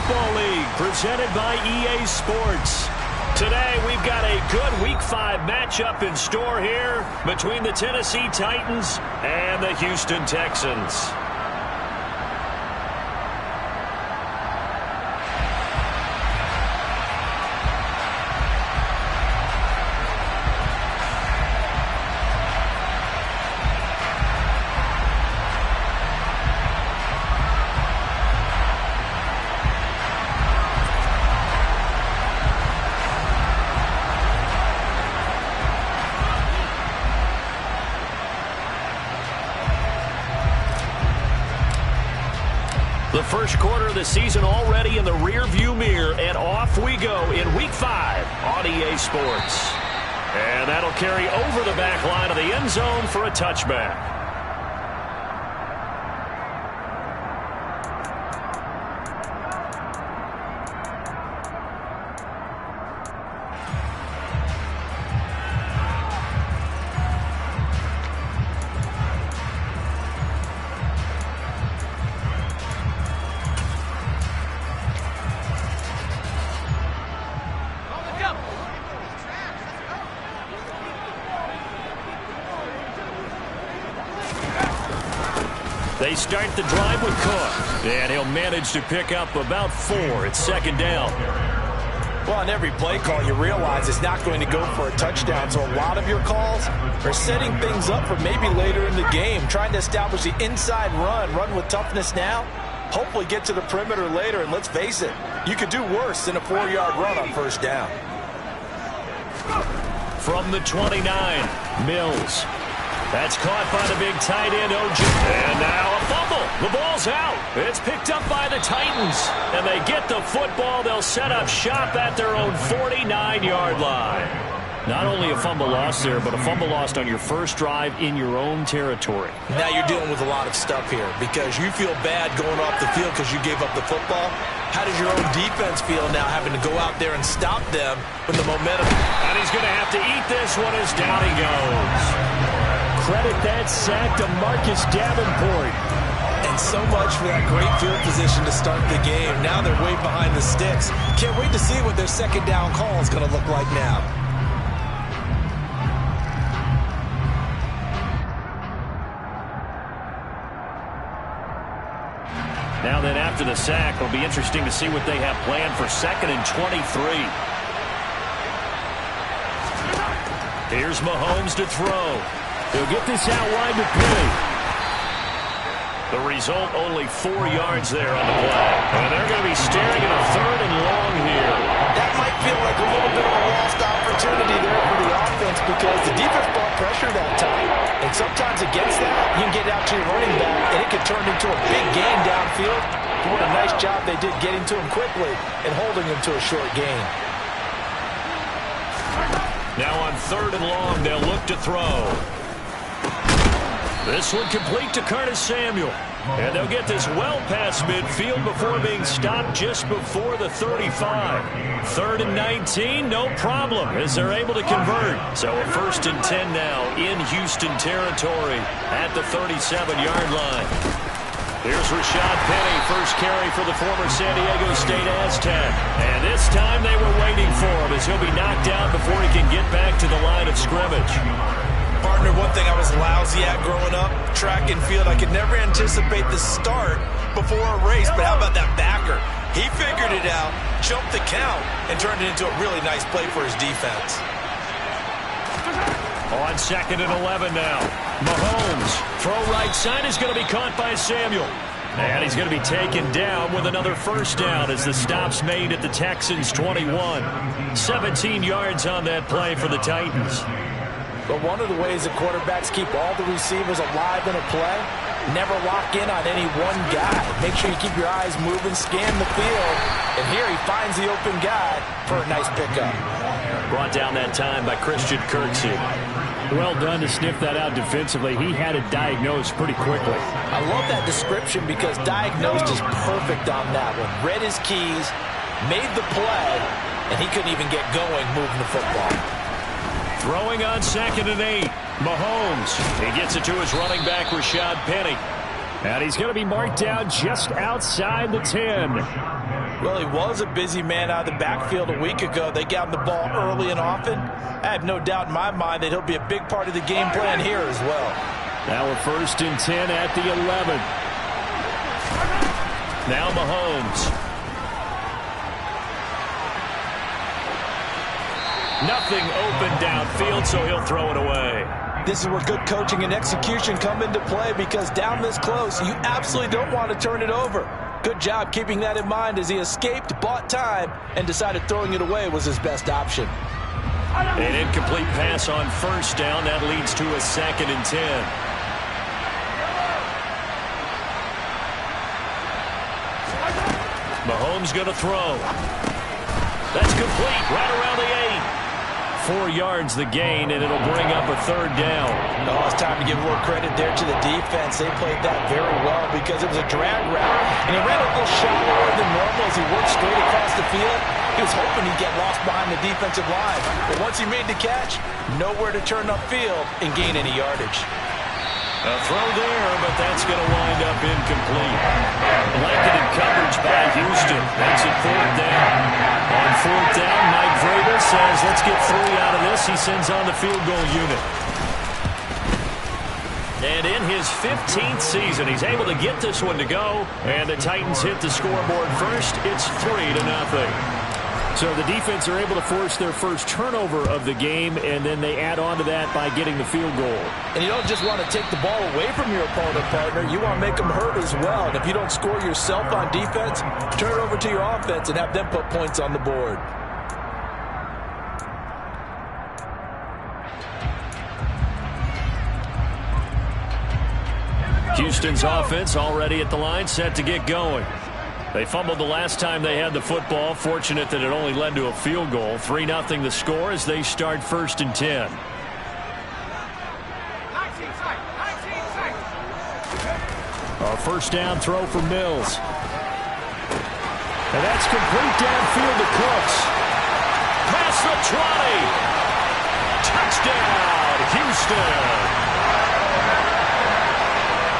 Football League, presented by EA Sports. Today, we've got a good Week 5 matchup in store here between the Tennessee Titans and the Houston Texans. The first quarter of the season already in the rearview mirror, and off we go in Week 5 on EA Sports. And that'll carry over the back line of the end zone for a touchback. They start the drive with Cook, and he'll manage to pick up about 4. It's second down. Well, on every play call, you realize it's not going to go for a touchdown, so a lot of your calls are setting things up for maybe later in the game, trying to establish the inside run with toughness now, hopefully get to the perimeter later, and let's face it, you could do worse than a 4-yard run on first down. From the 29, Mills. That's caught by the big tight end, OJ. And now a fumble. The ball's out. It's picked up by the Titans. And they get the football. They'll set up shop at their own 49-yard line. Not only a fumble loss there, but a fumble lost on your first drive in your own territory. Now you're dealing with a lot of stuff here because you feel bad going off the field because you gave up the football. How does your own defense feel now having to go out there and stop them when the momentum... And he's going to have to eat this one as down he goes. Credit that sack to Marcus Davenport. And so much for that great field position to start the game. Now they're way behind the sticks. Can't wait to see what their second down call is going to look like now. Now then, after the sack, it'll be interesting to see what they have planned for 2nd and 23. Here's Mahomes to throw. He'll get this out wide to Penny. The result, only 4 yards there on the play. And they're going to be staring at a 3rd and long here. That might feel like a little bit of a lost opportunity there for the offense because the defense brought pressure that time. And sometimes against that, you can get out to your running back, and it could turn into a big gain downfield. What a nice job they did getting to him quickly and holding him to a short gain. Now on 3rd and long, they'll look to throw. This one complete to Curtis Samuel. And they'll get this well past midfield before being stopped just before the 35. 3rd and 19, no problem, as they're able to convert. So a 1st and 10 now in Houston territory at the 37-yard line. Here's Rashad Penny, first carry for the former San Diego State Aztec. And this time they were waiting for him as he'll be knocked out before he can get back to the line of scrimmage. Partner, one thing I was lousy at growing up, track and field, I could never anticipate the start before a race, but how about that backer? He figured it out, jumped the count, and turned it into a really nice play for his defense. On 2nd and 11 now. Mahomes, throw right side is going to be caught by Samuel. And he's going to be taken down with another first down as the stop's made at the Texans' 21. 17 yards on that play for the Titans. But one of the ways that quarterbacks keep all the receivers alive in a play, never lock in on any one guy. Make sure you keep your eyes moving, scan the field. And here he finds the open guy for a nice pickup. Brought down that time by Christian Kirksey. Well done to sniff that out defensively. He had it diagnosed pretty quickly. I love that description because diagnosed is perfect on that one. Read his keys, made the play, and he couldn't even get going moving the football. Throwing on 2nd and 8. Mahomes. He gets it to his running back, Rashad Penny. And he's going to be marked down just outside the 10. Well, he was a busy man out of the backfield a week ago. They got him the ball early and often. I have no doubt in my mind that he'll be a big part of the game plan here as well. Now a 1st and 10 at the 11. Now Mahomes. Nothing open downfield, so he'll throw it away. This is where good coaching and execution come into play, because down this close, you absolutely don't want to turn it over. Good job keeping that in mind as he escaped, bought time, and decided throwing it away was his best option. An incomplete pass on 1st down. That leads to a 2nd and 10. Mahomes going to throw. That's complete right around the 8. 4 yards the gain, and it'll bring up a 3rd down. Oh, it's time to give more credit there to the defense. They played that very well because it was a drag route, and he ran a little shallower than normal as he worked straight across the field. He was hoping he'd get lost behind the defensive line, but once he made the catch, nowhere to turn upfield and gain any yardage. A throw there, but that's going to wind up incomplete. Blanketed coverage by Houston. Makes it 4th down. On 4th down, Mike Vrabel says, let's get 3 out of this. He sends on the field goal unit. And in his 15th season, he's able to get this one to go. And the Titans hit the scoreboard first. It's 3-0. So the defense are able to force their first turnover of the game, and then they add on to that by getting the field goal. And you don't just want to take the ball away from your opponent, partner. You want to make them hurt as well. And if you don't score yourself on defense, turn it over to your offense and have them put points on the board. Houston's offense already at the line, set to get going. They fumbled the last time they had the football. Fortunate that it only led to a field goal. 3-0 the score as they start 1st and 10. A 1st down throw for Mills. And that's complete downfield to Cooks. Past the 20. Touchdown, Houston.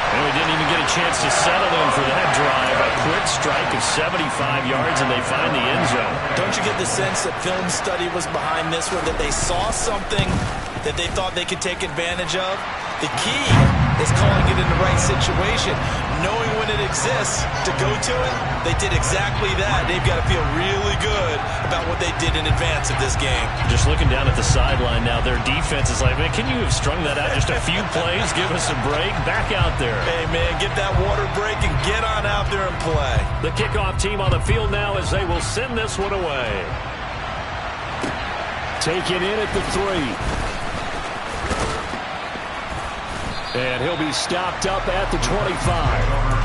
And we didn't even get a chance to settle in for that drive. A quick strike of 75 yards, and they find the end zone. Don't you get the sense that film study was behind this one, that they saw something that they thought they could take advantage of? The key is calling it in the right situation, knowing when it exists to go to it. They did exactly that. They've got to feel really good about what they did in advance of this game. Just looking down at the sideline now, their defense is like, man, can you have strung that out just a few plays? Give us a break. Back out there. Hey, man, get that water break and get on out there and play. The kickoff team on the field now as they will send this one away. Taken in at the 3. And he'll be stopped up at the 25.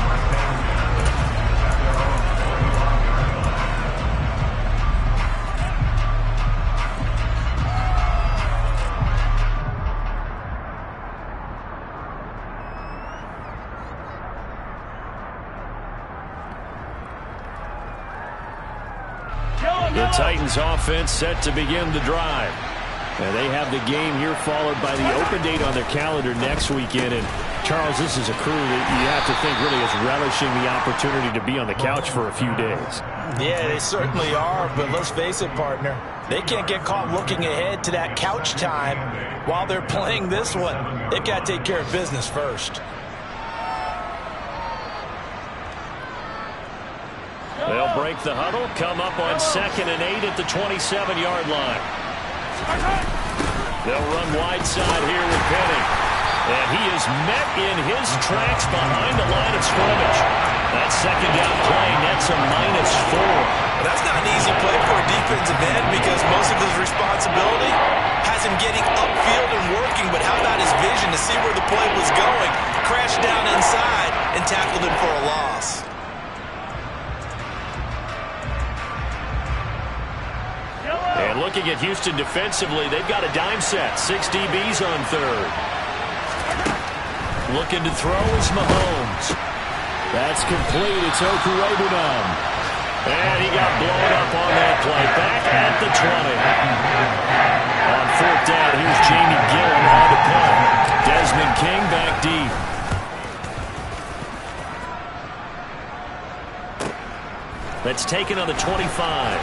The Titans offense set to begin the drive. And they have the game here followed by the open date on their calendar next weekend. And Charles, this is a crew that you have to think really is relishing the opportunity to be on the couch for a few days. Yeah, they certainly are, but let's face it, partner. They can't get caught looking ahead to that couch time while they're playing this one. They've got to take care of business first. They'll break the huddle, come up on 2nd and 8 at the 27-yard line. They'll run wide side here with Penny. And he is met in his tracks behind the line of scrimmage. That 2nd down play nets a -4. That's not an easy play for a defensive end because most of his responsibility has him getting upfield and working, but how about his vision to see where the play was going, crashed down inside, and tackled him for a loss. And looking at Houston defensively, they've got a dime set. 6 DBs on 3rd. Looking to throw is Mahomes. That's complete. It's Okurebunom. And he got blown up on that play. Back at the 20. On 4th down, here's Jamie Gillen on the punt. Desmond King back deep. That's taken on the 25.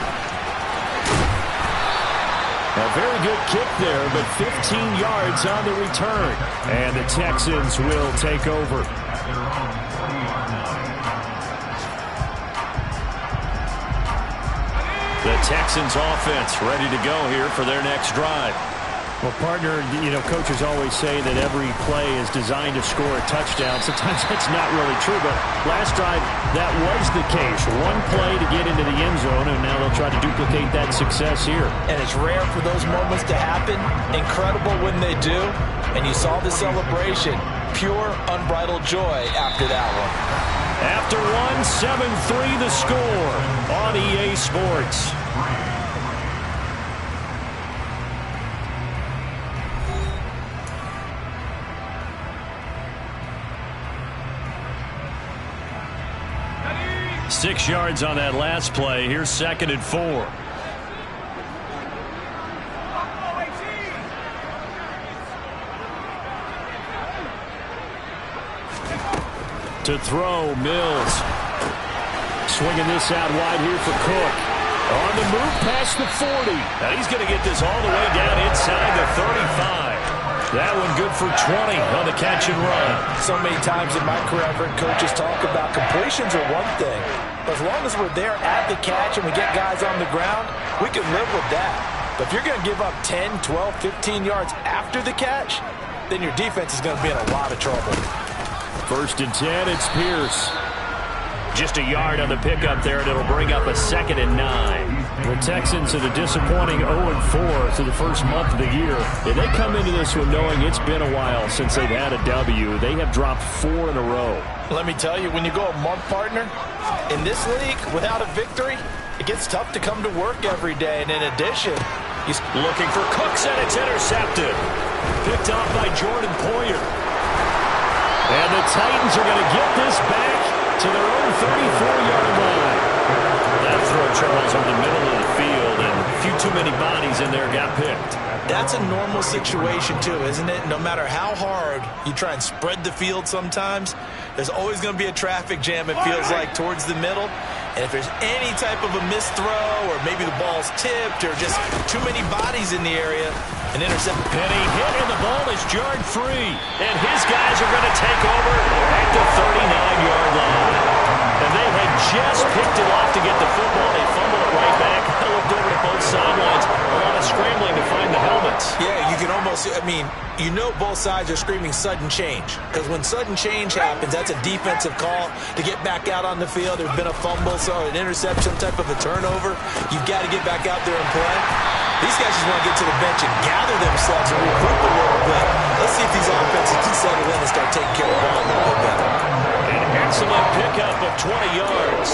A very good kick there, but 15 yards on the return. And the Texans will take over. The Texans offense ready to go here for their next drive. Well, partner, coaches always say that every play is designed to score a touchdown. Sometimes that's not really true, but last drive, that was the case. One play to get into the end zone, and now they'll try to duplicate that success here. And it's rare for those moments to happen. Incredible when they do. And you saw the celebration. Pure, unbridled joy after that one. After one, 7-3 the score on EA Sports. Six yards on that last play. Here's 2nd and 4. To throw, Mills. Swinging this out wide here for Cook. On the move past the 40. Now he's going to get this all the way down inside the 35. That one good for 20 on the catch and run. So many times in my career I've heard coaches talk about completions are one thing. But as long as we're there at the catch and we get guys on the ground, we can live with that. But if you're going to give up 10, 12, 15 yards after the catch, then your defense is going to be in a lot of trouble. 1st and 10, it's Pierce. Just a yard on the pickup there, and it'll bring up a 2nd and 9. The Texans at a disappointing 0-4 through the first month of the year. And they come into this one knowing it's been a while since they've had a W. They have dropped 4 in a row. Let me tell you, when you go a month, partner, in this league, without a victory, it gets tough to come to work every day. And in addition, he's looking for Cooks, and it's intercepted. Picked off by Jordan Poyer. And the Titans are going to get this back to their own 34-yard line. That throw, Charles, over the middle of the field, and a few too many bodies in there got picked. That's a normal situation, too, isn't it? No matter how hard you try and spread the field sometimes, there's always going to be a traffic jam, it feels like, towards the middle. And if there's any type of a missed throw, or maybe the ball's tipped, or just too many bodies in the area, an intercept. Penny hit, and the ball is jarred free. And his guys are going to take over at the 39-yard line. And they had just picked it off to get the football. They fumbled it right back. I looked over to both sidelines. A lot of scrambling to find the helmets. Yeah, you can almost, both sides are screaming sudden change. Because when sudden change happens, that's a defensive call to get back out on the field. There's been a fumble, so an interception, some type of a turnover. You've got to get back out there and play. These guys just want to get to the bench and gather themselves and regroup a little bit. Let's see if these offenses can settle in and start taking care of the ball a little bit better. An excellent pickup of 20 yards.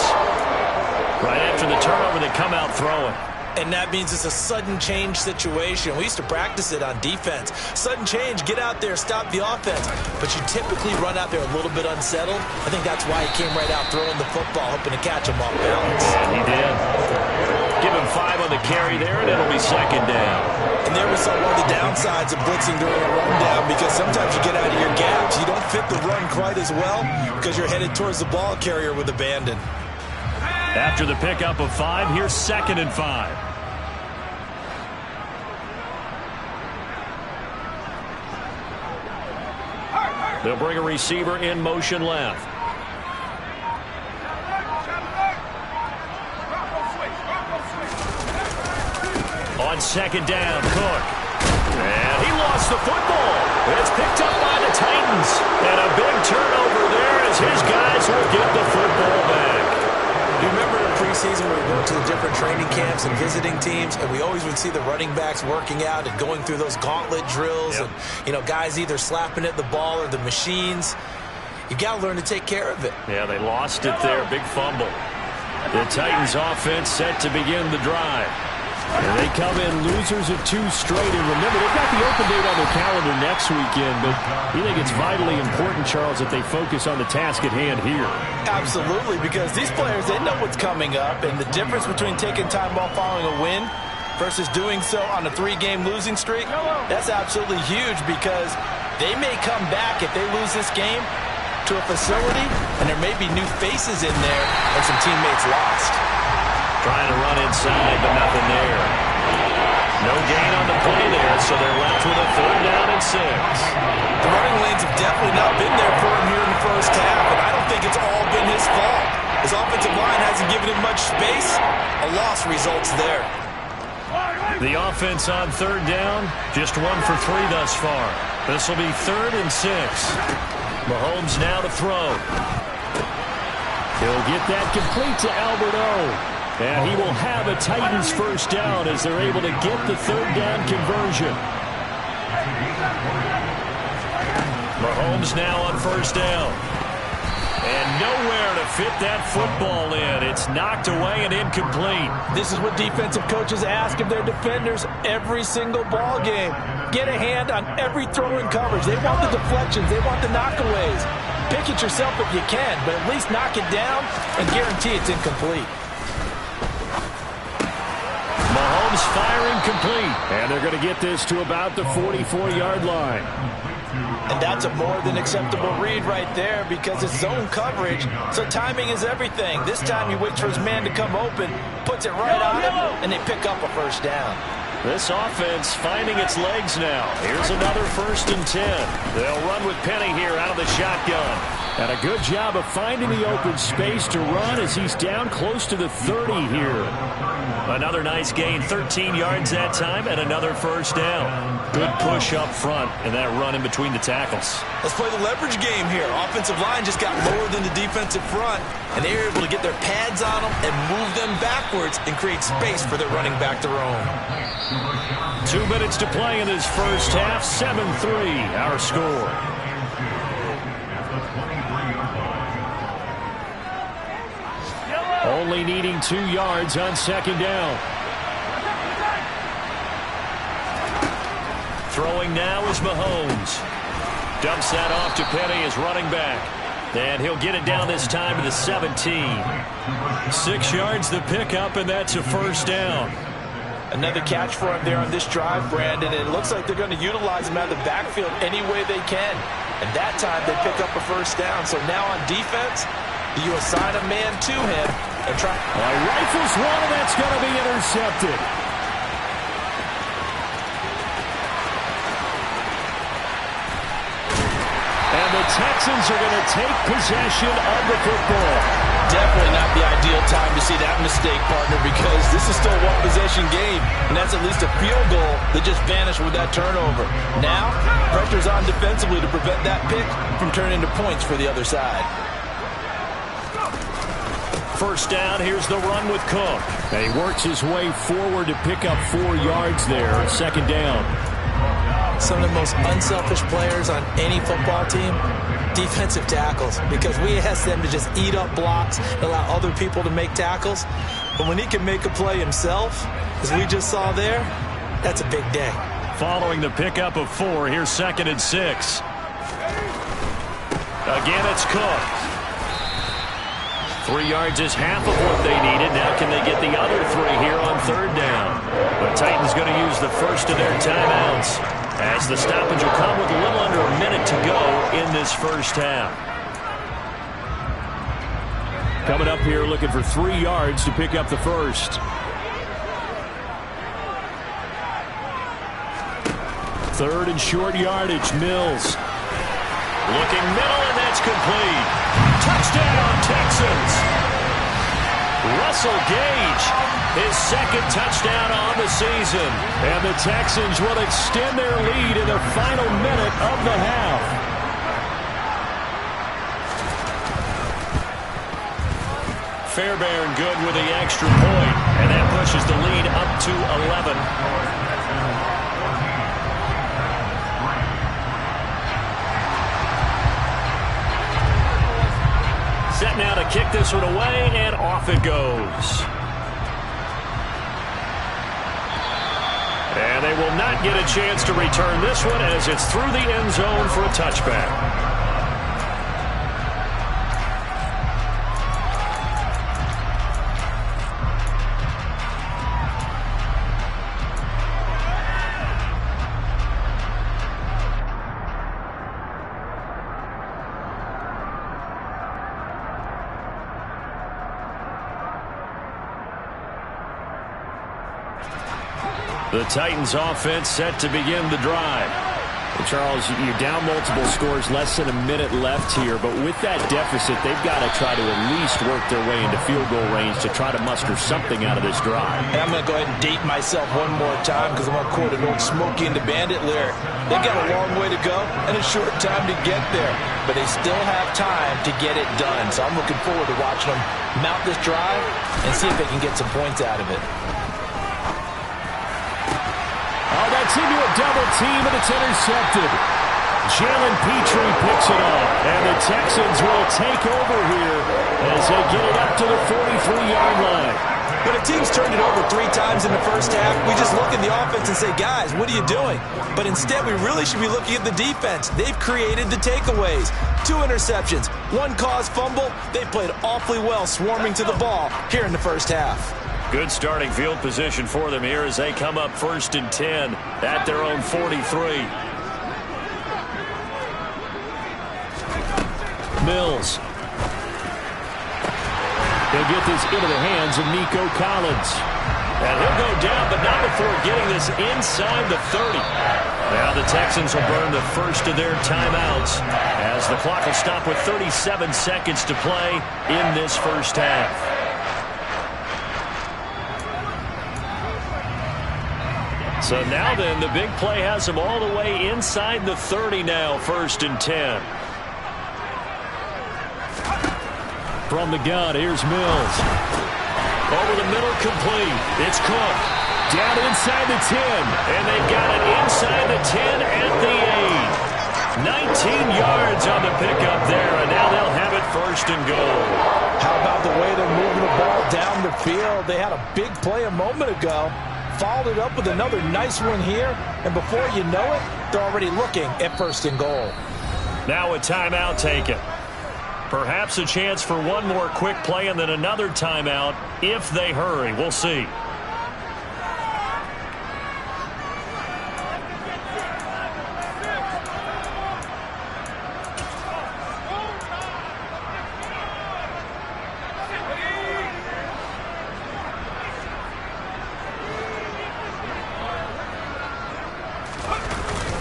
Right after the turnover, they come out throwing. And that means it's a sudden change situation. We used to practice it on defense. Sudden change, get out there, stop the offense. But you typically run out there a little bit unsettled. I think that's why he came right out throwing the football, hoping to catch him off balance. And he did. Give him 5 on the carry there, and it'll be 2nd down. And there we saw one of the downsides of blitzing during a rundown, because sometimes you get out of your gaps. You don't fit the run quite as well because you're headed towards the ball carrier with abandon. After the pickup of 5, here's 2nd and 5. They'll bring a receiver in motion left. On 2nd down, Cook. And he lost the football. It's picked up by the Titans. And a big turnover there as his guys will get the football back. You remember in preseason when we went to the different training camps and visiting teams, and we always would see the running backs working out and going through those gauntlet drills, yep. And guys either slapping at the ball or the machines. You got to learn to take care of it. Yeah, they lost it there. Big fumble. The Titans offense set to begin the drive. And they come in losers of 2 straight. And remember, they've got the open date on their calendar next weekend, but you think it's vitally important, Charles, that they focus on the task at hand here. Absolutely, because these players, they know what's coming up, and the difference between taking time off following a win versus doing so on a 3-game losing streak, that's absolutely huge, because they may come back if they lose this game to a facility, and there may be new faces in there and some teammates lost. Trying to run inside, but nothing there. No gain on the play there, so they're left with a 3rd down and 6. The running lanes have definitely not been there for him here in the first half, and I don't think it's all been his fault. His offensive line hasn't given him much space. A loss results there. The offense on 3rd down, just 1 for 3 thus far. This will be 3rd and 6. Mahomes now to throw. He'll get that complete to Albert O. And he will have a Titans first down as they're able to get the 3rd down conversion. Mahomes now on 1st down. And nowhere to fit that football in. It's knocked away and incomplete. This is what defensive coaches ask of their defenders every single ball game. Get a hand on every throw in coverage. They want the deflections. They want the knockaways. Pick it yourself if you can, but at least knock it down and guarantee it's incomplete. Mahomes firing complete. And they're going to get this to about the 44-yard line. And that's a more than acceptable read right there because it's zone coverage, so timing is everything. This time he waits for his man to come open, puts it right on him, and they pick up a first down. This offense finding its legs now. Here's another 1st and 10. They'll run with Penny here out of the shotgun. And a good job of finding the open space to run as he's down close to the 30 here. Another nice gain, 13 yards that time, and another first down. Good push up front and that run in between the tackles. Let's play the leverage game here. Offensive line just got lower than the defensive front, and they were able to get their pads on them and move them backwards and create space for their running back to roam. 2 minutes to play in this first half, 7-3 our score. Only needing 2 yards on 2nd down. Throwing now is Mahomes. Dumps that off to Penny as running back. And he'll get it down this time to the 17. 6 yards the pickup, and that's a first down. Another catch for him there on this drive, Brandon. And it looks like they're going to utilize him out of the backfield any way they can. And that time they pick up a first down. So now on defense, you assign a man to him and try. Rifles one, and that's going to be intercepted. And the Texans are going to take possession of the football. Definitely not the ideal time to see that mistake, partner, because this is still a one-possession game, and that's at least a field goal that just vanished with that turnover. Now, pressure's on defensively to prevent that pick from turning into points for the other side. First down, here's the run with Cook. And he works his way forward to pick up 4 yards there, 2nd down. Some of the most unselfish players on any football team, defensive tackles, because we ask them to just eat up blocks and allow other people to make tackles. But when he can make a play himself, as we just saw there, that's a big day. Following the pickup of 4, here's 2nd and 6. Again, it's Cook. 3 yards is half of what they needed. Now can they get the other 3 here on 3rd down? The Titans going to use the first of their timeouts, as the stoppage will come with a little under a minute to go in this first half. Coming up here looking for 3 yards to pick up the first. 3rd and short yardage, Mills. Looking middle, and that's complete. Touchdown, Texans. Russell Gage, his 2nd touchdown on the season. And the Texans will extend their lead in the final minute of the half. Fairbairn good with the extra point, and that pushes the lead up to 11. Set now to kick this one away, and off it goes. And they will not get a chance to return this one as it's through the end zone for a touchback. The Titans offense set to begin the drive. And Charles, you're down multiple scores, less than a minute left here, but with that deficit, they've got to try to at least work their way into field goal range to try to muster something out of this drive. And I'm going to go ahead and date myself one more time because I'm going to quote an old Smokey and the Bandit lyric. They got a long way to go and a short time to get there, but they still have time to get it done. So I'm looking forward to watching them mount this drive and see if they can get some points out of it. Oh, that's into a double team, and it's intercepted. Jalen Petrie picks it up, and the Texans will take over here as they get it up to the 43-yard line. When a team's turned it over 3 times in the first half, we just look at the offense and say, guys, what are you doing? But instead, we really should be looking at the defense. They've created the takeaways. 2 interceptions, 1 caused fumble. They played awfully well swarming to the ball here in the first half. Good starting field position for them here as they come up 1st and 10 at their own 43. Mills. He'll get this into the hands of Nico Collins. And he'll go down, but not before getting this inside the 30. Now the Texans will burn the first of their timeouts as the clock will stop with 37 seconds to play in this first half. So now then, the big play has them all the way inside the 30 now, 1st and 10. From the gun, here's Mills. Over the middle, complete. It's Cook. Down inside the 10. And they've got it inside the 10 at the 8. 19 yards on the pickup there, and now they'll have it 1st and goal. How about the way they're moving the ball down the field? They had a big play a moment ago. Followed it up with another nice one here, and before you know it, they're already looking at 1st and goal. Now a timeout taken. Perhaps a chance for one more quick play and then another timeout if they hurry. We'll see.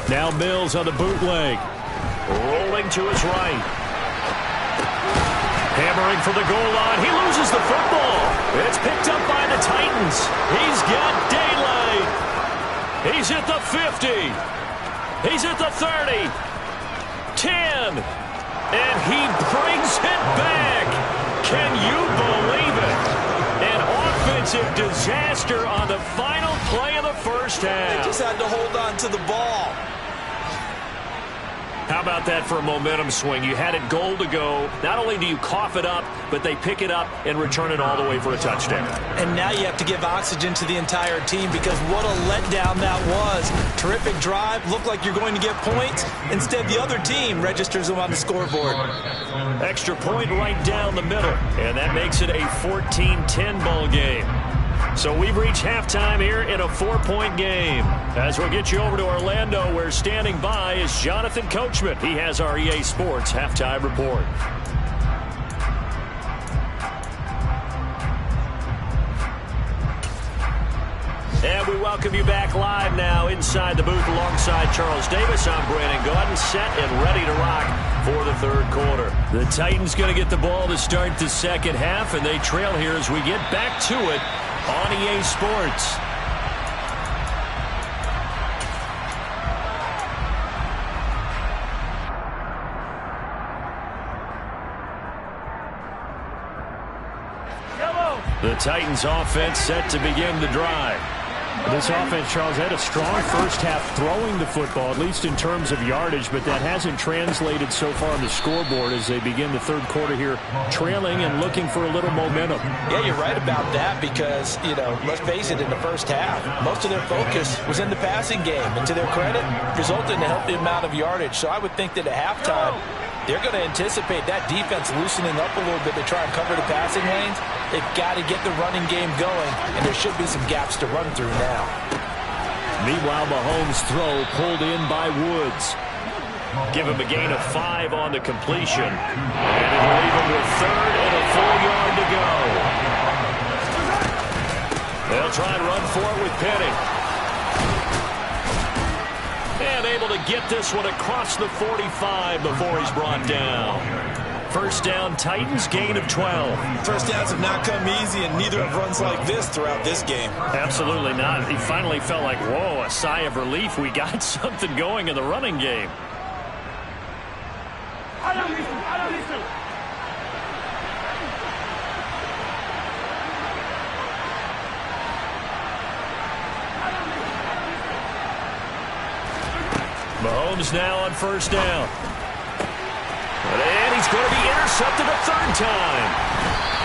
Now Mills on the bootleg. Rolling to his right. Hammering for the goal line. He loses the football. It's picked up by the Titans. He's got daylight. He's at the 50. He's at the 30. 10. And he brings it back. Can you believe it? An offensive disaster on the final play of the first half. They just had to hold on to the ball. How about that for a momentum swing? You had it goal to go. Not only do you cough it up, but they pick it up and return it all the way for a touchdown. And now you have to give oxygen to the entire team because what a letdown that was. Terrific drive. Looked like you're going to get points. Instead, the other team registers them on the scoreboard. Extra point right down the middle. And that makes it a 14-10 ball game. So we've reached halftime here in a 4-point game. As we'll get you over to Orlando, where standing by is Jonathan Coachman. He has our EA Sports halftime report. And we welcome you back live now inside the booth alongside Charles Davis. I'm Brandon Gaudin, set and ready to rock for the 3rd quarter. The Titans going to get the ball to start the second half, and they trail here as we get back to it on EA Sports. The Titans offense set to begin the drive. This offense, Charles, had a strong first half throwing the football, at least in terms of yardage, but that hasn't translated so far on the scoreboard as they begin the 3rd quarter here, trailing and looking for a little momentum. Yeah, you're right about that because, let's face it, in the first half, most of their focus was in the passing game, and to their credit, resulted in a healthy amount of yardage. So I would think that at halftime, they're going to anticipate that defense loosening up a little bit to try and cover the passing lanes. They've got to get the running game going, and there should be some gaps to run through now. Meanwhile, Mahomes' throw pulled in by Woods. Give him a gain of 5 on the completion. And it'll leave him with 3rd and a full yard to go. They'll try and run for it with Penny. And able to get this one across the 45 before he's brought down. First down, Titans, gain of 12. First downs have not come easy, and neither have runs like this throughout this game. Absolutely not. He finally felt like, whoa, a sigh of relief. We got something going in the running game. Mahomes now on first down. And he's going to be intercepted a third time.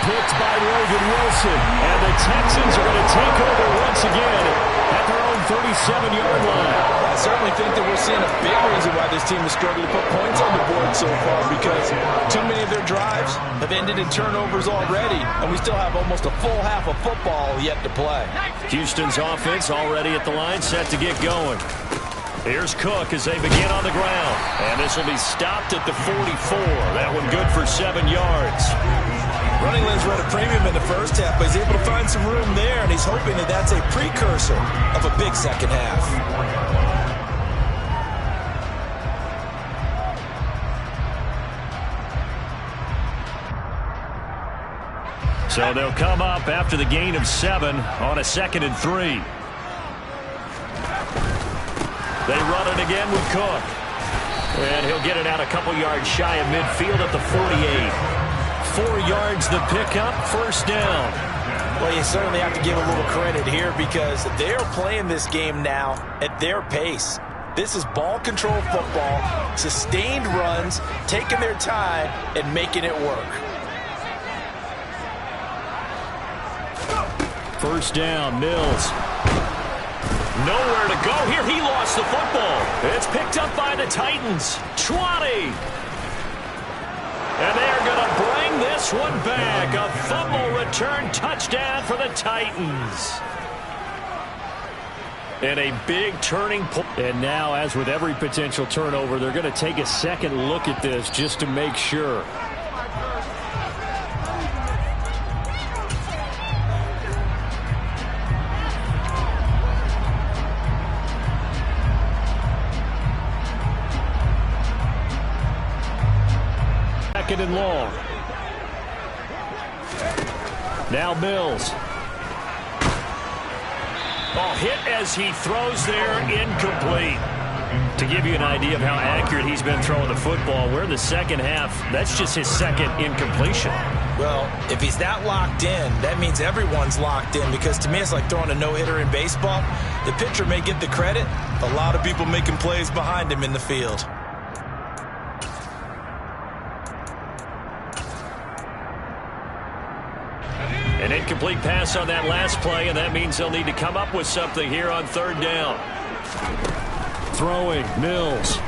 Picked by Logan Wilson. And the Texans are going to take over once again at their own 37-yard line. I certainly think that we're seeing a big reason why this team has struggled to put points on the board so far, because too many of their drives have ended in turnovers already, and we still have almost a full half of football yet to play. Houston's offense already at the line, set to get going. Here's Cook as they begin on the ground. And this will be stopped at the 44. That one good for 7 yards. Running lanes were at a premium in the first half, but he's able to find some room there, and he's hoping that that's a precursor of a big second half. So they'll come up after the gain of 7 on a 2nd and 3. They run it again with Cook. And he'll get it out a couple yards shy of midfield at the 48. 4 yards the pickup, first down. Well, you certainly have to give a little credit here because they're playing this game now at their pace. This is ball control football, sustained runs, taking their time and making it work. First down, Mills. Nowhere to go here. He lost the football. It's picked up by the Titans. 20. And they're going to bring this one back. A fumble return touchdown for the Titans. And a big turning point. And now, as with every potential turnover, they're going to take a second look at this just to make sure. Second and long. Now Mills. Oh, hit as he throws there, incomplete. To give you an idea of how accurate he's been throwing the football, we're in the second half. That's just his second incompletion. Well, if he's that locked in, that means everyone's locked in, because to me it's like throwing a no-hitter in baseball. The pitcher may get the credit, a lot of people making plays behind him in the field. An incomplete pass on that last play, and that means they'll need to come up with something here on third down. Throwing, Mills.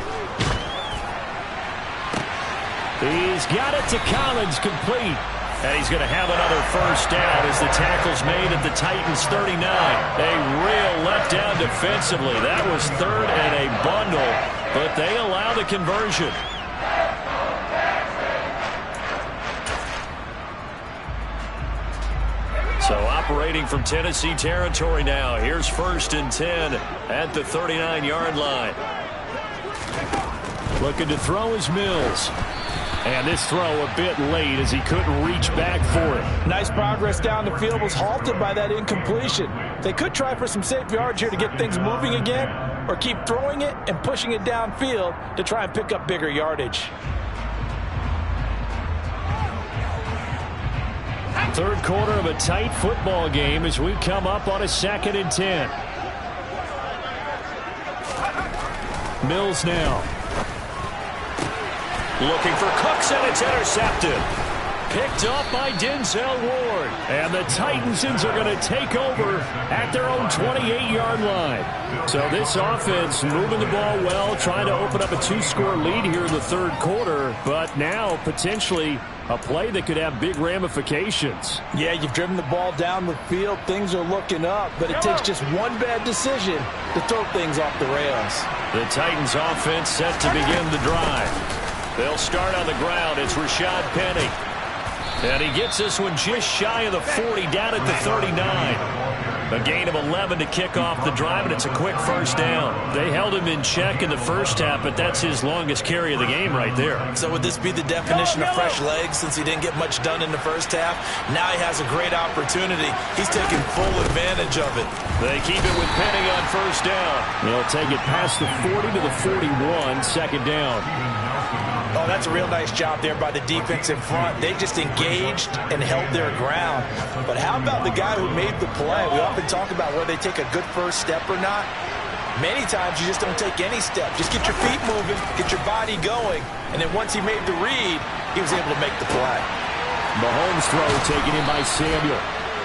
He's got it to Collins, complete. And he's going to have another first down as the tackle's made at the Titans 39. A real letdown defensively. That was third and a bundle, but they allow the conversion. So operating from Tennessee territory now. Here's first and 10 at the 39-yard line. Looking to throw is Mills. And this throw a bit late as he couldn't reach back for it. Nice progress down the field, was halted by that incompletion. They could try for some safe yards here to get things moving again, or keep throwing it and pushing it downfield to try and pick up bigger yardage. Third quarter of a tight football game as we come up on a 2nd and 10. Mills now. Looking for Cooks, and it's intercepted. Picked up by Denzel Ward. And the Titans are going to take over at their own 28-yard line. So this offense moving the ball well, trying to open up a 2-score lead here in the third quarter, but now potentially a play that could have big ramifications. Yeah, you've driven the ball down the field. Things are looking up, but it takes just one bad decision to throw things off the rails. The Titans offense set to begin the drive. They'll start on the ground. It's Rashad Penny. And he gets this one just shy of the 40, down at the 39. A gain of 11 to kick off the drive, and it's a quick first down. They held him in check in the first half, but that's his longest carry of the game right there. So would this be the definition of fresh legs since he didn't get much done in the first half? Now he has a great opportunity. He's taking full advantage of it. They keep it with Penny on first down. They'll take it past the 40 to the 41, second down. Oh, that's a real nice job there by the defense in front. They just engaged and held their ground. But how about the guy who made the play? We often talk about whether they take a good first step or not. Many times you just don't take any step. Just get your feet moving, get your body going, and then once he made the read, he was able to make the play. Mahomes' throw taken in by Samuel.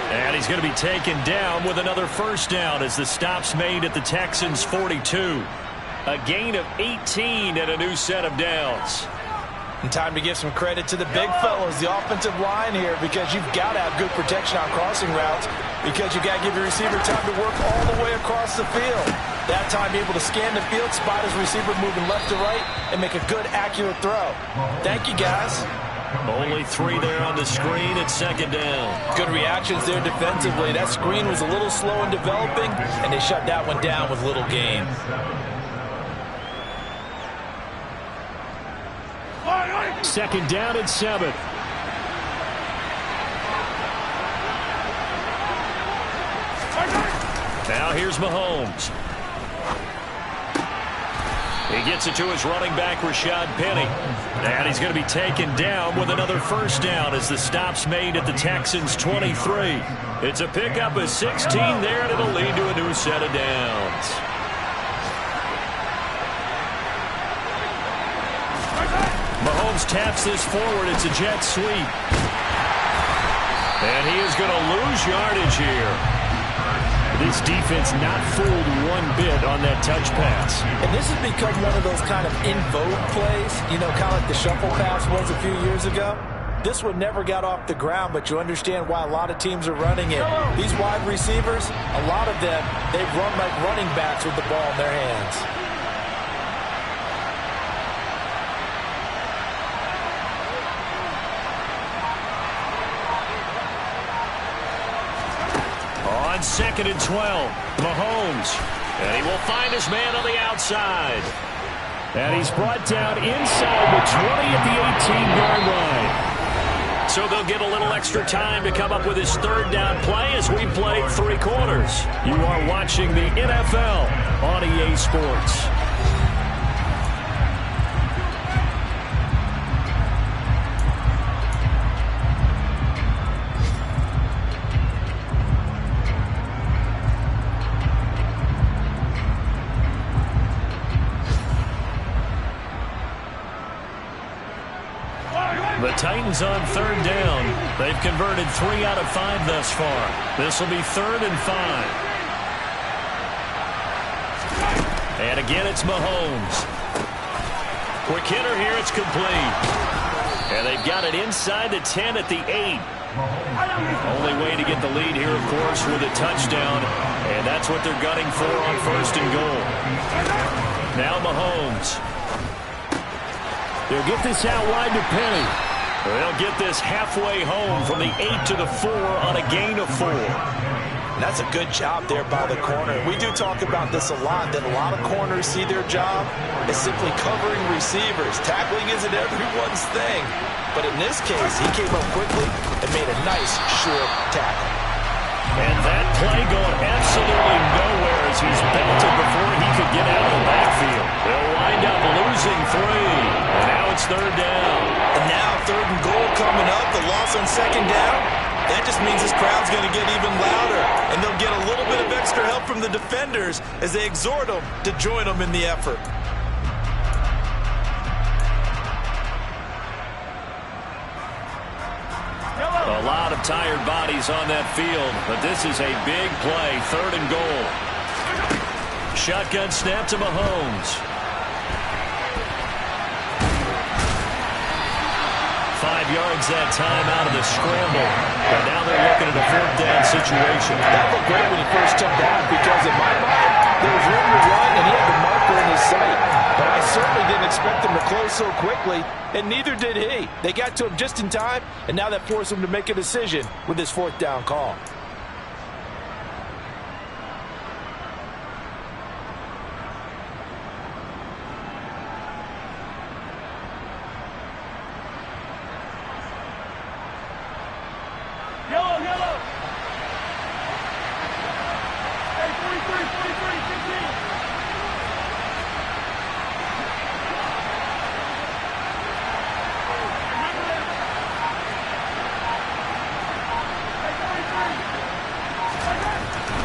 And he's going to be taken down with another first down as the stop's made at the Texans' 42. A gain of 18 and a new set of downs. And time to give some credit to the big fellas, the offensive line here, because you've got to have good protection on crossing routes, because you've got to give your receiver time to work all the way across the field. That time able to scan the field, spot his receiver moving left to right, and make a good, accurate throw. Thank you, guys. Only 3 there on the screen at second down. Good reactions there defensively. That screen was a little slow in developing, and they shut that one down with little gain. Second down and 7. Now here's Mahomes. He gets it to his running back, Rashad Penny. And he's going to be taken down with another first down as the stop's made at the Texans' 23. It's a pickup of 16 there, and it'll lead to a new set of downs. Mahomes taps this forward. It's a jet sweep. And he is going to lose yardage here. This defense not fooled one bit on that touch pass. And this has become one of those kind of in vogue plays, you know, kind of like the shuffle pass was a few years ago. This one never got off the ground, but you understand why a lot of teams are running it. These wide receivers, a lot of them, they run like running backs with the ball in their hands. On second and 12, Mahomes. And he will find his man on the outside. And he's brought down inside the 20 at the 18-yard line. So they'll get a little extra time to come up with his third down play as we play 3 quarters. You are watching the NFL on EA Sports. The Titans on third down. They've converted 3 out of 5 thus far. This will be 3rd and 5. And again, it's Mahomes. Quick hitter here. It's complete. And they've got it inside the 10 at the 8. Only way to get the lead here, of course, with a touchdown. And that's what they're gunning for on 1st and goal. Now Mahomes. They'll get this out wide to Penny. They'll get this halfway home from the 8 to the 4 on a gain of 4. That's a good job there by the corner. We do talk about this a lot, that a lot of corners see their job as simply covering receivers. Tackling isn't everyone's thing. But in this case, he came up quickly and made a nice, short tackle. And that play going absolutely nowhere as he's belted before he could get out of the backfield. They'll wind up losing 3. And now it's 3rd down. And now 3rd and goal coming up. The loss on 2nd down. That just means this crowd's going to get even louder. And they'll get a little bit of extra help from the defenders as they exhort them to join them in the effort. A lot of tired bodies on that field, but this is a big play, 3rd and goal. Shotgun snap to Mahomes. 5 yards that time out of the scramble. And now they're looking at a 4th down situation. That looked great when he first took that, because in my mind, there was room to run and he had the marker in his sight. But I certainly didn't expect him to close so quickly, and neither did he. They got to him just in time, and now that forced him to make a decision with his 4th down call.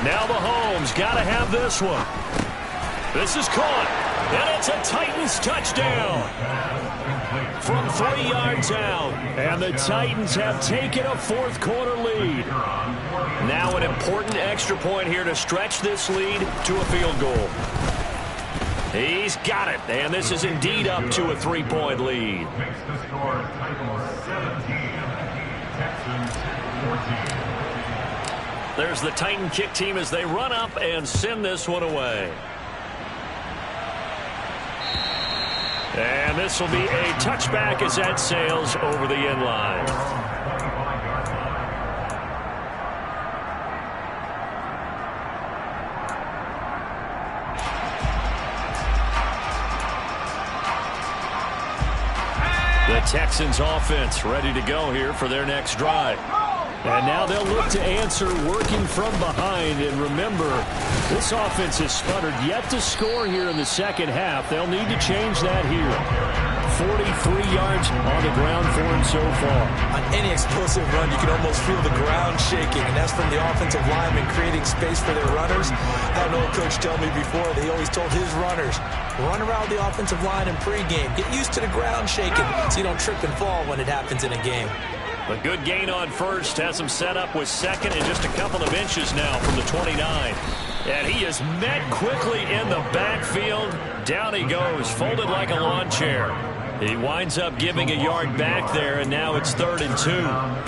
Now Mahomes got to have this one. This is caught, and it's a Titans touchdown from 3 yards out. And the Titans have taken a fourth-quarter lead. Now an important extra point here to stretch this lead to a field goal. He's got it, and this is indeed up to a 3-point lead. There's the Titan kick team as they run up and send this one away. And this will be a touchback as that sails over the end line. The Texans offense ready to go here for their next drive. And now they'll look to answer working from behind. And remember, this offense has sputtered yet to score here in the second half. They'll need to change that here. 43 yards on the ground for him so far. On any explosive run, you can almost feel the ground shaking. And that's from the offensive linemen creating space for their runners. I had an old coach tell me before, they always told his runners, run around the offensive line in pregame. Get used to the ground shaking so you don't trip and fall when it happens in a game. A good gain on first has him set up with second and just a couple of inches now from the 29. And he is met quickly in the backfield. Down he goes, folded like a lawn chair. He winds up giving a yard back there, and now it's 3rd and 2.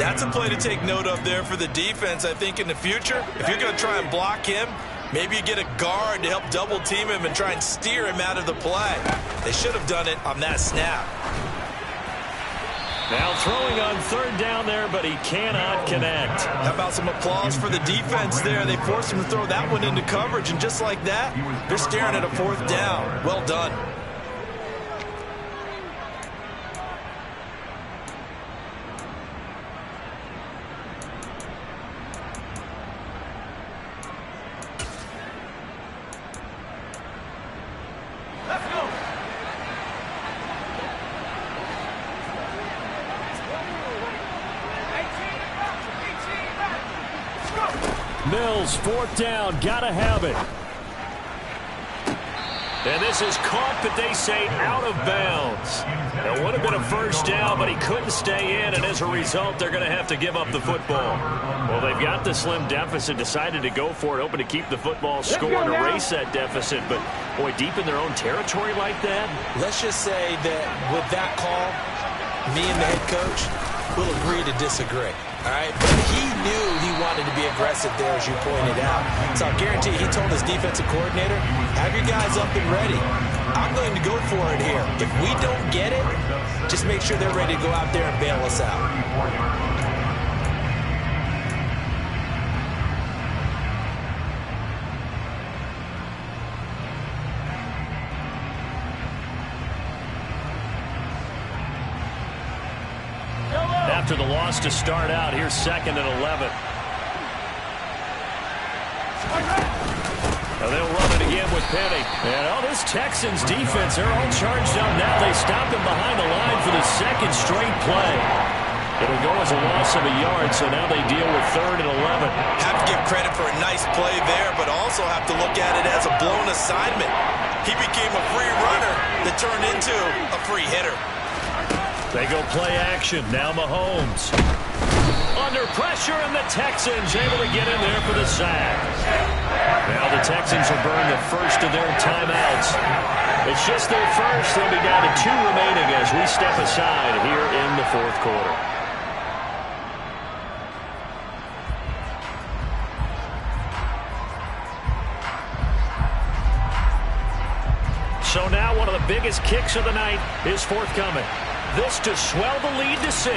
That's a play to take note of there for the defense, I think, in the future. If you're going to try and block him, maybe you get a guard to help double team him and try and steer him out of the play. They should have done it on that snap. Now throwing on 3rd down there, but he cannot connect. How about some applause for the defense there? They forced him to throw that one into coverage, and just like that, they're staring at a 4th down. Well done. Mills, 4th down, gotta have it. And this is caught, but they say out of bounds. It would have been a 1st down, but he couldn't stay in, and as a result, they're going to have to give up the football. Well, they've got the slim deficit, decided to go for it, hoping to keep the football score and erase that deficit. But, boy, deep in their own territory like that. Let's just say that with that call, me and the head coach will agree to disagree. All right, but he knew he wanted to be aggressive there, as you pointed out. So I guarantee he told his defensive coordinator, have your guys up and ready. I'm going to go for it here. If we don't get it, just make sure they're ready to go out there and bail us out. After the loss to start out, here's 2nd and 11. Now they'll run it again with Penny. And this Texans defense, they're all charged up now. They stopped him behind the line for the 2nd straight play. It'll go as a loss of a yard, so now they deal with 3rd and 11. Have to give credit for a nice play there, but also have to look at it as a blown assignment. He became a free runner that turned into a free hitter. They go play action. Now Mahomes. Under pressure, and the Texans able to get in there for the sack. Now the Texans will burn the first of their timeouts. It's just their first. They'll be down to 2 remaining as we step aside here in the 4th quarter. So now one of the biggest kicks of the night is forthcoming. This to swell the lead to 6.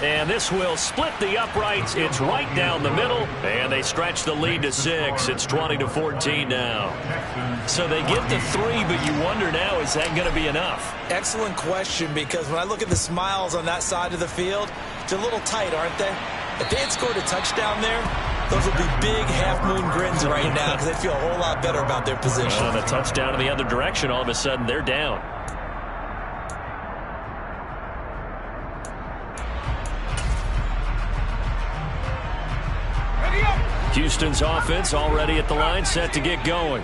And this will split the uprights. It's right down the middle, and they stretch the lead to 6. It's 20-14 now. So they get the 3, but you wonder now, is that going to be enough? Excellent question, because when I look at the smiles on that side of the field, they're a little tight, aren't they? If they had scored a touchdown there, those would be big half-moon grins right now because they feel a whole lot better about their position. And a touchdown in the other direction, all of a sudden they're down. Houston's offense already at the line, set to get going.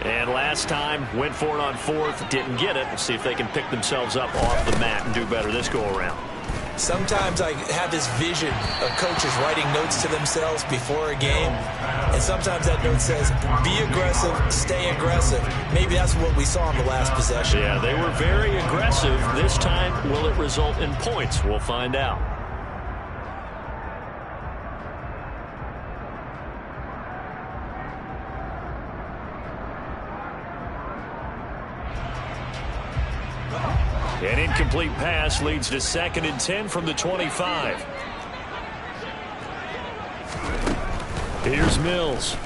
And last time, went for it on fourth, didn't get it. We'll see if they can pick themselves up off the mat and do better this go-around. Sometimes I have this vision of coaches writing notes to themselves before a game, and sometimes that note says, be aggressive, stay aggressive. Maybe that's what we saw in the last possession. Yeah, they were very aggressive. This time, will it result in points? We'll find out. An incomplete pass leads to 2nd and 10 from the 25. Here's Mills.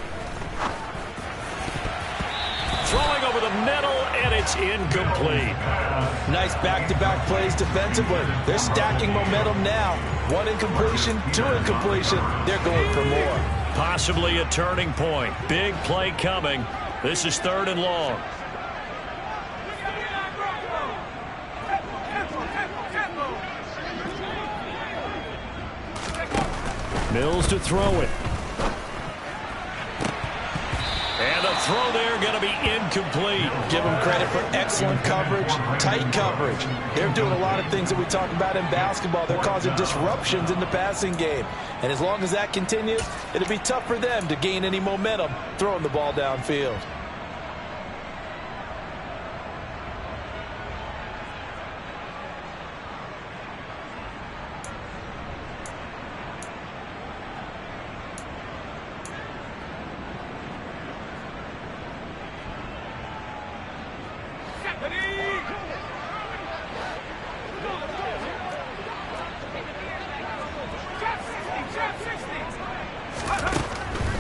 Throwing over the middle, and it's incomplete. Nice back-to-back plays defensively. They're stacking momentum now. 1 incompletion, 2 incompletion. They're going for more. Possibly a turning point. Big play coming. This is 3rd and long. Mills to throw it. And the throw there going to be incomplete. Give them credit for excellent coverage, tight coverage. They're doing a lot of things that we talk about in basketball. They're causing disruptions in the passing game. And as long as that continues, it'll be tough for them to gain any momentum throwing the ball downfield.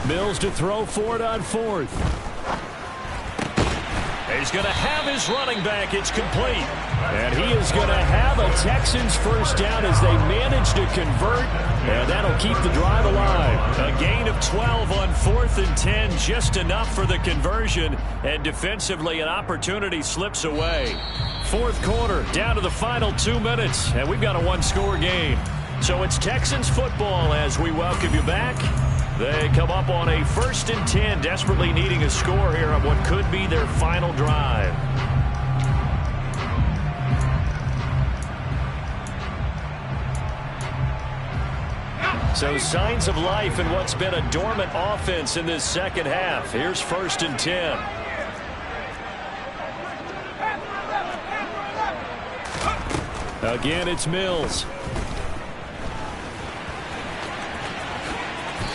Mills to throw for it on 4th. He's going to have his running back. It's complete. And he is going to have a Texans first down as they manage to convert. And that'll keep the drive alive. A gain of 12 on 4th and 10. Just enough for the conversion. And defensively, an opportunity slips away. 4th quarter, down to the final 2 minutes. And we've got a 1-score game. So it's Texans football as we welcome you back. They come up on a 1st and 10, desperately needing a score here on what could be their final drive. So signs of life in what's been a dormant offense in this second half. Here's 1st and 10. Again, it's Mills.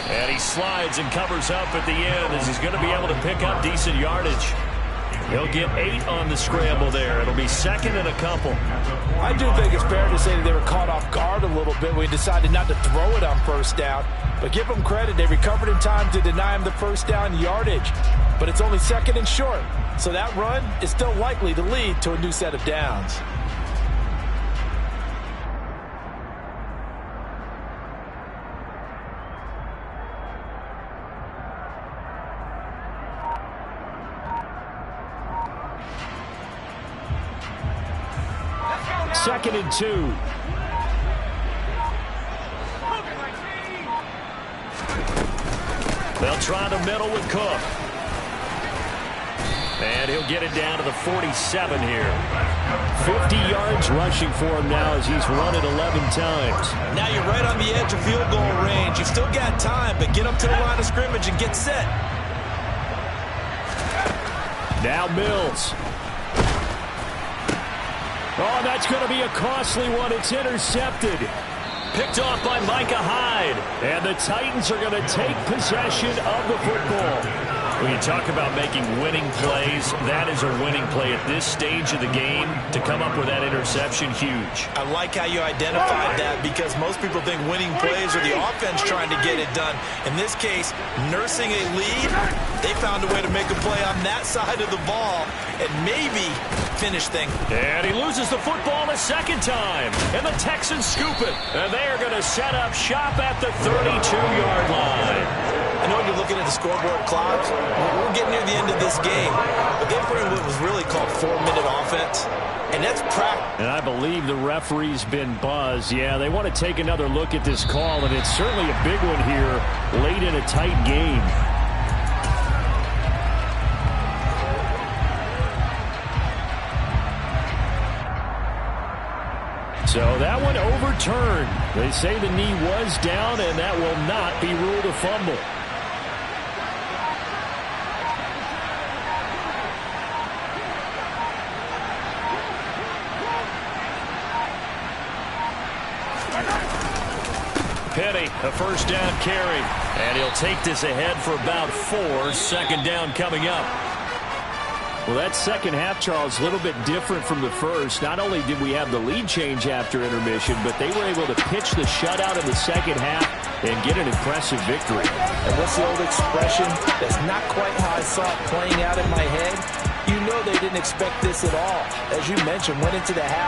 And he slides and covers up at the end as he's going to be able to pick up decent yardage. He'll get 8 on the scramble there. It'll be 2nd and a couple. I do think it's fair to say that they were caught off guard a little bit when he decided not to throw it on 1st down. But give them credit. They recovered in time to deny him the 1st down yardage. But it's only 2nd and short. So that run is still likely to lead to a new set of downs. Second and 2. They'll try the middle with Cook. And he'll get it down to the 47 here. 50 yards rushing for him now as he's run it 11 times. Now you're right on the edge of field goal range. You've still got time, but get up to the line of scrimmage and get set. Now Mills. Oh, that's going to be a costly one. It's intercepted. Picked off by Micah Hyde. And the Titans are going to take possession of the football. When you talk about making winning plays, that is a winning play at this stage of the game. To come up with that interception, huge. I like how you identified that because most people think winning plays are the offense trying to get it done. In this case, nursing a lead, they found a way to make a play on that side of the ball and maybe finish things. And he loses the football a second time. And the Texans scoop it. And they are going to set up shop at the 32-yard line. I know you're looking at the scoreboard clocks. We're getting near the end of this game, but they put in what was really called 4-minute offense, and that's practice. And I believe the referee's been buzzed. Yeah, they want to take another look at this call, and it's certainly a big one here late in a tight game. So that one overturned. They say the knee was down, and that will not be ruled a fumble. Penny, a first down carry. And he'll take this ahead for about 4. Second down coming up. Well, that second half, Charles, a little bit different from the first. Not only did we have the lead change after intermission, but they were able to pitch the shutout in the second half and get an impressive victory. And what's the old expression? That's not quite how I saw it playing out in my head. You know they didn't expect this at all. As you mentioned, went into the half